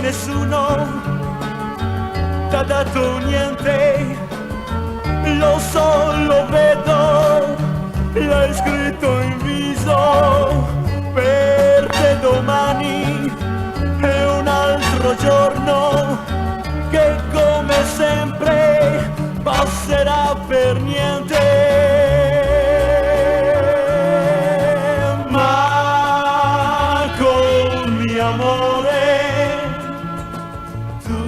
nessuno t'ha dato niente, lo so, lo vedo, l'hai scritto in viso. Per te domani è un altro giorno che come sempre passerà per niente. Ma col mio amore tu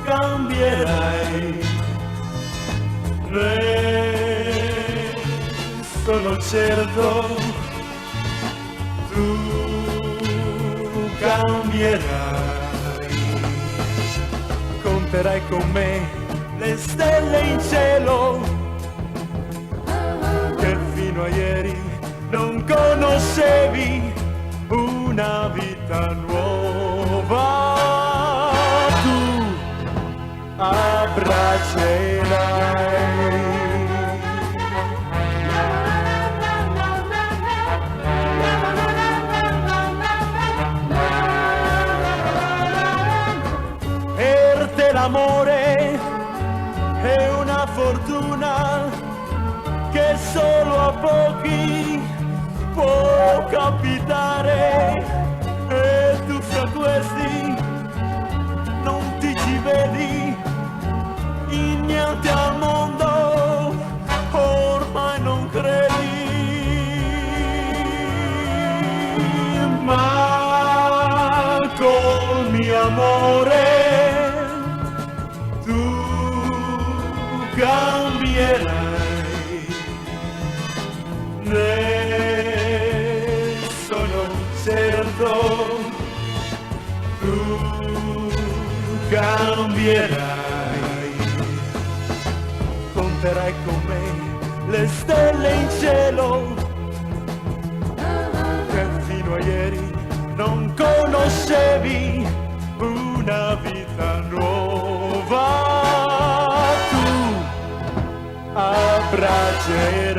cambierai, ne sono certo, tu cambierai, conterai con me le stelle in cielo che fino a ieri non conoscevi, una vita nuova tu abbraccerai. Per te l'amore è una fortuna che solo a pochi può capitare, e tu fra questi non ti ci vedi, in niente al mondo ormai non credi. Ma col mio amore tu cambierai, ne sono certo, tu cambierai, conterai con me le stelle in cielo che fino a ieri non conoscevi, una vita nuova tu abbraccerai.